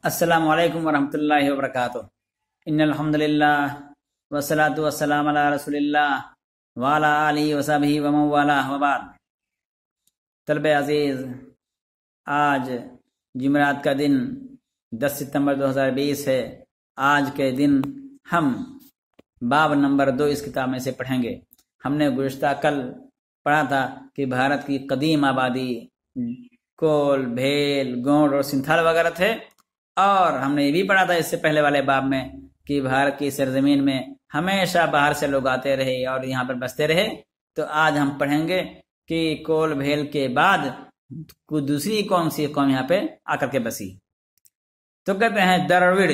السلام علیکم ورحمۃ اللہ وبرکاتہ۔ ان الحمد للہ والصلاۃ والسلام علی رسول اللہ وعلی آلہ وصحبہ ومن والاه وبعد۔ طلبہ عزیز، آج جمعرات کا دن 10 ستمبر 2020 ہے۔ آج کے دن ہم باب نمبر 2 اس کتاب میں سے پڑھیں گے۔ ہم نے گزشتہ کل پڑھا تھا کہ بھارت کی قدیم آبادی کول، بھیل، گونڈ اور سنتھال وغیرہ تھے، اور ہم نے یہ بھی پڑھا تھا اس سے پہلے والے باب میں کہ بھارت کی سرزمین میں ہمیشہ باہر سے لوگ آتے رہے اور یہاں پر بستے رہے۔ تو آج ہم پڑھیں گے کہ کول بھیل کے بعد کوئی دوسری کون سی قوم یہاں پہ آ کر کے بسی۔ تو کہتے ہیں دراوڑ،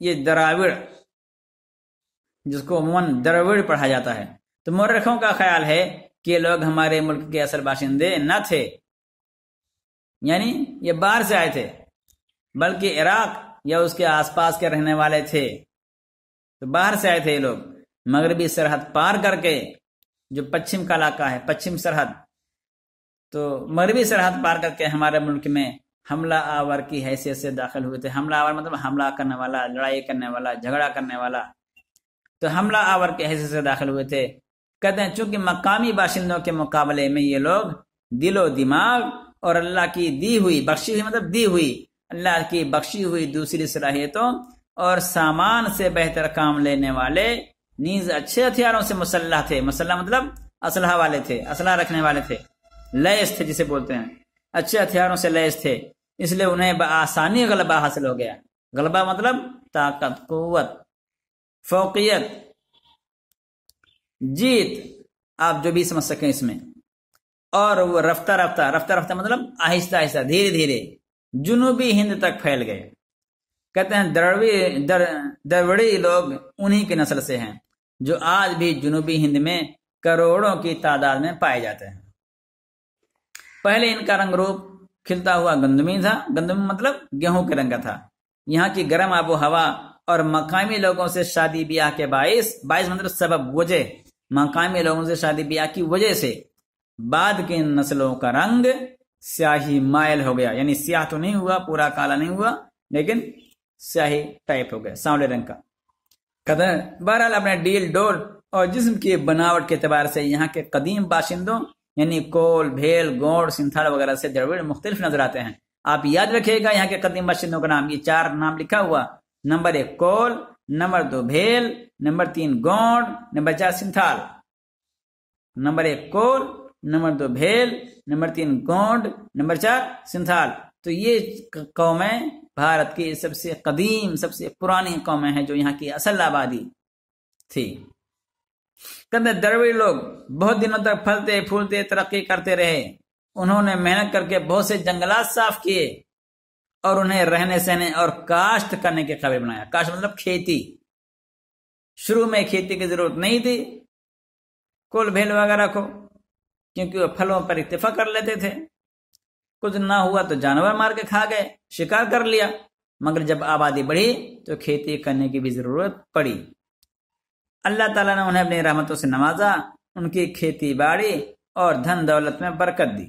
یہ دراوڑ جس کو عموماً دراوڑ پڑھا جاتا ہے۔ تو مورخوں کا خیال ہے کہ یہ لوگ ہمارے ملک کے اصل باشندے نہ تھے، یعنی یہ باہر سے آئے تھے، بلکہ عراق یا اس کے آس پاس کے رہنے والے تھے۔ تو باہر سے آئے تھے یہ لوگ، مغربی سرحد پار کر کے، جو پچھم کا علاقہ ہے، پچھم سرحد، تو مغربی سرحد پار کر کے ہمارے ملک میں حملہ آور کی حیثیت سے داخل ہوئے تھے۔ حملہ آور مطلب حملہ کرنے والا، لڑائی کرنے والا، جھگڑا کرنے والا۔ تو حملہ آور کی حیثیت سے داخل ہوئے تھے۔ کہتے ہیں چونکہ مقامی باشندوں کے مقابلے میں یہ لوگ دل و دماغ اور اللہ کی دی ہوئی، بخشی ہوئی مطلب دی ہوئی، اللہ کی بخشی ہوئی دوسری صلاحیتوں اور سامان سے بہتر کام لینے والے، نیز اچھے ہتھیاروں سے مسلح تھے۔ مسلح مطلب اسلحہ والے تھے، اسلحہ رکھنے والے تھے، لیس تھے جسے بولتے ہیں، اچھے ہتھیاروں سے لیس تھے، اس لیے انہیں بآسانی غلبہ حاصل ہو گیا۔ غلبہ مطلب طاقت، قوت، فوقیت، جیت، آپ جو بھی سمجھ سکیں اس میں۔ اور وہ رفتہ رفتہ مطلب آہستہ آہستہ، دھیرے دھیرے جنوبی ہند تک پھیل گئے۔ کہتے ہیں دراوڑی لوگ انہی کی نسل سے ہیں جو آج بھی جنوبی ہند میں کروڑوں کی تعداد میں پائے جاتے ہیں۔ پہلے ان کا رنگ روپ کھلتا ہوا گندمی تھا۔ گندمی مطلب گیہوں کے رنگ کا تھا۔ یہاں کی گرم آب و ہوا اور مقامی لوگوں سے شادی بیاہ کے باعث مطلب سبب، وجہ، مقامی لوگوں سے شادی بیاہ کی وجہ سے بعد کی نسلوں کا رنگ سیاہی مائل ہو گیا، یعنی سیاہ تو نہیں ہوا، پورا کالا نہیں ہوا، لیکن سیاہی ٹائپ ہو گیا، سانولے رنگ کا۔ بہرحال اپنے ڈیل ڈول اور جسم کی بناوٹ کے اعتبار سے یہاں کے قدیم باشندوں یعنی کول، بھیل، گونڈ، سنتھال وغیرہ سے دراوڑ مختلف نظر آتے ہیں۔ آپ یاد رکھیے گا یہاں کے قدیم باشندوں کا نام، یہ 4 نام لکھا ہوا، نمبر 1 کول، نمبر 2 بھیل، نمبر 3 گونڈ، نمبر 4 سنتھال۔ نمبر 1 کول، نمبر 2 بھیل، نمبر 3 گونڈ، نمبر 4 سنتھال۔ تو یہ قومیں بھارت کی سب سے قدیم، سب سے پرانی قومیں ہیں جو یہاں کی اصل آبادی تھی۔ کہتے دراوڑی لوگ بہت دنوں تک پھلتے پھولتے ترقی کرتے رہے۔ انہوں نے محنت کر کے بہت سے جنگلات صاف کیے اور انہیں رہنے سہنے اور کاشت کرنے کے قابل بنایا۔ کاشت مطلب کھیتی۔ شروع میں کھیتی کی ضرورت نہیں تھی کول بھیل وغیرہ کو، کیونکہ وہ پھلوں پر اکتفا کر لیتے تھے۔ کچھ نہ ہوا تو جانور مار کے کھا گئے، شکار کر لیا۔ مگر جب آبادی بڑھی تو کھیتی کرنے کی بھی ضرورت پڑی۔ اللہ تعالیٰ نے انہیں اپنی رحمتوں سے نوازا، ان کی کھیتی باڑی اور دھن دولت میں برکت دی۔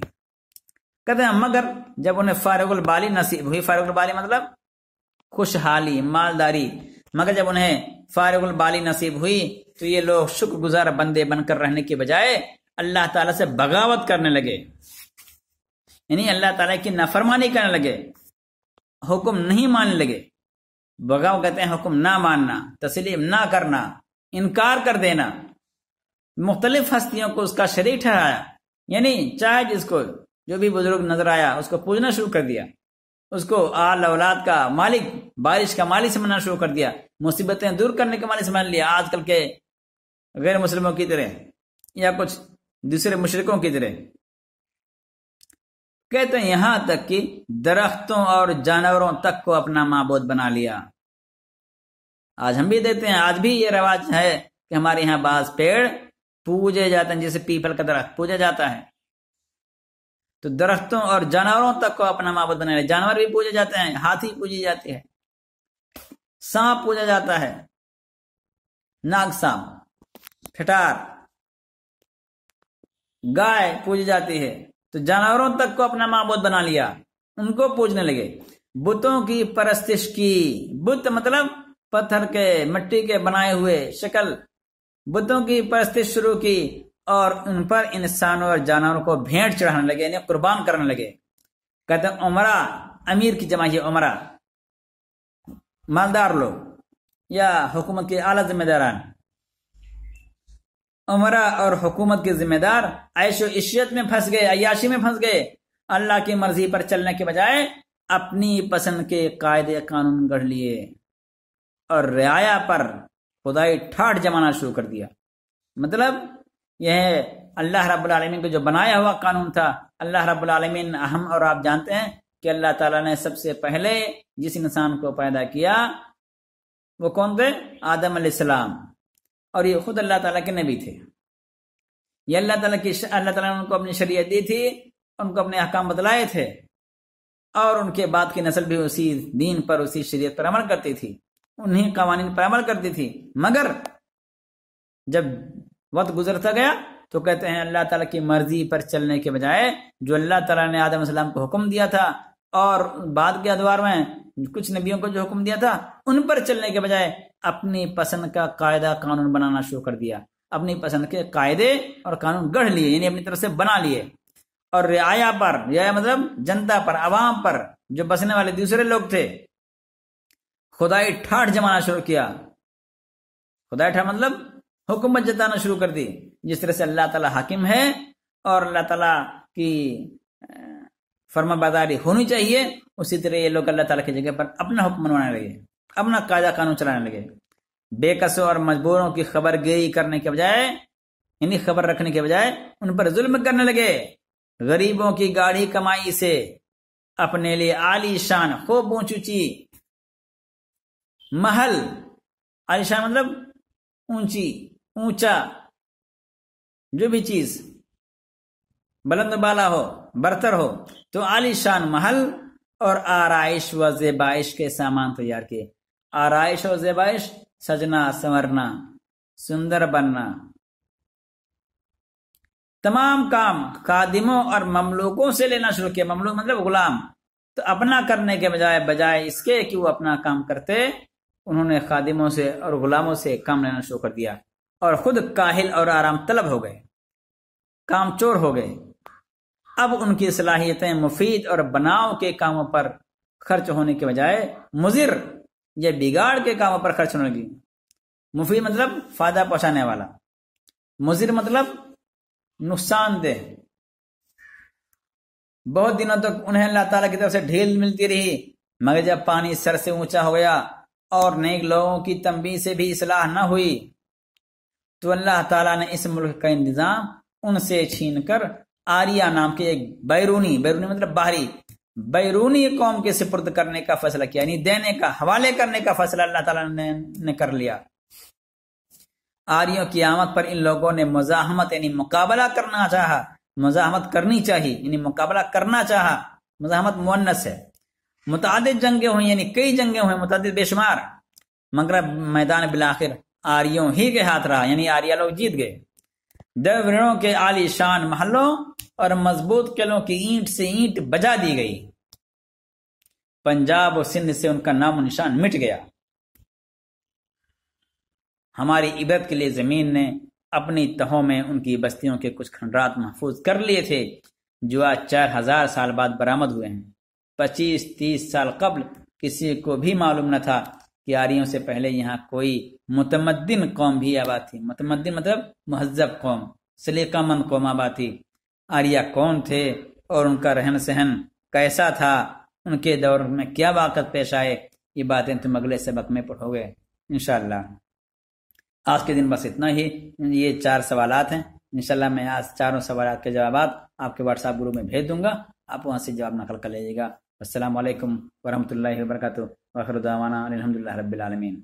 کہتے ہیں مگر جب انہیں فارغ البالی نصیب ہوئی، فارغ البالی مطلب خوشحالی، مالداری، مگر جب انہیں فارغ البالی نصیب ہوئی تو یہ لوگ شکر گزار بندے بن کر رہنے کی بجائے اللہ تعالیٰ سے بغاوت کرنے لگے، یعنی اللہ تعالیٰ کی نافرمانی کرنے لگے، حکم نہیں ماننے لگے۔ بغاوت کہتے ہیں حکم نہ ماننا، تسلیم نہ کرنا، انکار کر دینا۔ مختلف ہستیوں کو اس کا شریک ٹھہرایا، یعنی چاہے جس کو جو بھی بزرگ نظر آیا اس کو پوجنا شروع کر دیا، اس کو آل اولاد کا مالک، بارش کا مالک سمجھنا شروع کر دیا، مصیبتیں دور کرنے کا مالک سمجھ لیا، آج کل کے غیر مسلموں کی طرح یا کچھ دوسرے مشرکوں کی طرح۔ کہتے ہیں یہاں تک کہ درختوں اور جانوروں تک کو اپنا معبود بنا لیا۔ آج ہم بھی دیکھتے ہیں، آج بھی یہ رواج ہے کہ ہمارے یہاں بعض پیڑ پوجے جاتے ہیں، جیسے پیپل کا درخت پوجا جاتا ہے۔ تو درختوں اور جانوروں تک کو اپنا معبود بنا لیا۔ جانور بھی پوجے جاتے ہیں، ہاتھی پوجی جاتی ہے، سانپ پوجا جاتا ہے، ناگ سانپ، ٹھٹار، گائے پوجی جاتی ہے۔ تو جانوروں تک کو اپنا معبود بنا لیا، ان کو پوجنے لگے۔ بتوں کی پرستش کی. بت مطلب پتھر کے مٹی کے بنائے ہوئے شکل. بتوں کی پرستش شروع کی اور ان پر انسانوں اور جانوروں کو بھیڑ چڑھانے لگے، یعنی قربان کرنے لگے. کہتے ہیں عمرہ، امیر کی جمع ہے عمرہ، مالدار لوگ یا حکومت کے اعلیٰ ذمہ داران. عمرہ اور حکومت کے ذمہ دار عیش و عشرت میں پھنس گئے، عیاشی میں پھنس گئے. اللہ کی مرضی پر چلنے کے بجائے اپنی پسند کے قاعدے قانون گڑھ لیے اور رعایا پر خدائی ٹھاٹ جمانا شروع کر دیا. مطلب یہ ہے اللہ رب العالمین کو جو بنایا ہوا قانون تھا. اللہ رب العالمین، ہم اور آپ جانتے ہیں کہ اللہ تعالیٰ نے سب سے پہلے جس انسان کو پیدا کیا وہ کون تھے؟ آدم علیہ السلام. اور یہ خود اللہ تعالیٰ کے نبی تھے. یہ اللہ تعالیٰ نے ان کو اپنی شریعت دی تھی، ان کو اپنے احکام بتلائے تھے، اور ان کے بعد کی نسل بھی اسی دین پر، اسی شریعت پر عمل کرتی تھی، انہی قوانین پر عمل کرتی تھی. مگر جب وقت گزرتا گیا تو کہتے ہیں اللہ تعالیٰ کی مرضی پر چلنے کے بجائے جو اللہ تعالیٰ نے آدم علیہ السلام کو حکم دیا تھا اور بعد کے ادوار میں کچھ نبیوں کو جو حکم دیا تھا ان پر چلنے کے بجائے اپنی پسند کا قاعدہ قانون بنانا شروع کر دیا. اپنی پسند کے قاعدے اور قانون گڑھ لیے، یعنی اپنی طرف سے بنا لیے. اور رعایا پر، رعایا مطلب جنتا پر، عوام پر، جو بسنے والے دوسرے لوگ تھے، خدائی ٹھاٹ جمانا شروع کیا. خدائی ٹھاٹ مطلب حکومت جتانا شروع کر دی. جس طرح سے اللہ تعالیٰ حاکم ہے اور اللہ تعالیٰ کی فرما برداری ہونی چاہیے، اسی طرح یہ لوگ اللہ تعالیٰ کی جگہ پر اپنا حکم بنوانے لگے، اپنا قاعدہ قانون چلانے لگے. بے قصوں اور مجبوروں کی خبر گیری کرنے کے بجائے، یعنی خبر رکھنے کے بجائے ان پر ظلم کرنے لگے. غریبوں کی گاڑی کمائی سے اپنے لیے عالی شان، خوب اونچی محل. عالی شان مطلب اونچی، اونچا، جو بھی چیز بلند بالا ہو، برتر ہو، تو عالی شان محل اور آرائش و زیبائش کے سامان تیار کیے. آرائش و زیبائش، سجنا سنورنا، سندر بننا. تمام کام خادموں اور مملوکوں سے لینا شروع کیا. مملوک مطلب غلام. تو اپنا کرنے کے بجائے اس کے کہ وہ اپنا کام کرتے، انہوں نے خادموں سے اور غلاموں سے کام لینا شروع کر دیا اور خود کاہل اور آرام طلب ہو گئے، کام چور ہو گئے. اب ان کی صلاحیتیں مفید اور بناؤ کے کاموں پر خرچ ہونے کے بجائے مضر یا بگاڑ کے کاموں پر خرچ ہونے لگی. مفید مطلب فائدہ پہنچانے والا، مضر مطلب نقصان دہ. بہت دنوں تک انہیں اللہ تعالیٰ کی طرف سے ڈھیل ملتی رہی، مگر جب پانی سر سے اونچا ہو گیا اور نیک لوگوں کی تنبیہ سے بھی اصلاح نہ ہوئی تو اللہ تعالیٰ نے اس ملک کا انتظام ان سے چھین کر آریہ نام کے ایک بیرونی مطلب باہری، بیرونی قوم کے سپرد کرنے کا فیصلہ کیا، یعنی دینے کا، حوالے کرنے کا فیصلہ اللہ تعالیٰ نے کر لیا. آریوں کی آمد پر ان لوگوں نے مزاحمت یعنی مقابلہ کرنا چاہا، مزاحمت کرنی چاہیے یعنی مقابلہ کرنا چاہا. مزاحمت مؤنث ہے. متعدد جنگیں ہوئی، یعنی کئی جنگیں ہوئیں، متعدد بے شمار، مگر میدان بالآخر آریوں ہی کے ہاتھ رہا، یعنی آریہ لوگ جیت گئے. دیوریوں کے عالی شان محلوں اور مضبوط قلعوں کی اینٹ سے اینٹ بجا دی گئی. پنجاب اور سندھ سے ان کا نام و نشان مٹ گیا. ہماری عبرت کے لیے زمین نے اپنی تہوں میں ان کی بستیوں کے کچھ کھنڈرات محفوظ کر لیے تھے جو آج 4000 سال بعد برآمد ہوئے ہیں. 25-30 سال قبل کسی کو بھی معلوم نہ تھا کہ آریوں سے پہلے یہاں کوئی متمدن قوم بھی آباد تھی. متمدن مطلب مہذب قوم، سلیقہ مند قوم آباد تھی. آریہ کون تھے اور ان کا رہن سہن کیسا تھا، ان کے دور میں کیا واقعات پیش آئے، یہ باتیں تم اگلے سبق میں پڑھو گے انشاءاللہ. آج کے دن بس اتنا ہی. یہ 4 سوالات ہیں. انشاءاللہ میں آج 4 سوالات کے جوابات آپ کے واٹس ایپ گروپ میں بھیج دوں گا، آپ وہاں سے جواب نقل کر لیجیے گا. السلام علیکم ورحمۃ اللہ وبرکاتہ. وآخر دعوانا الحمدللہ رب العالمین.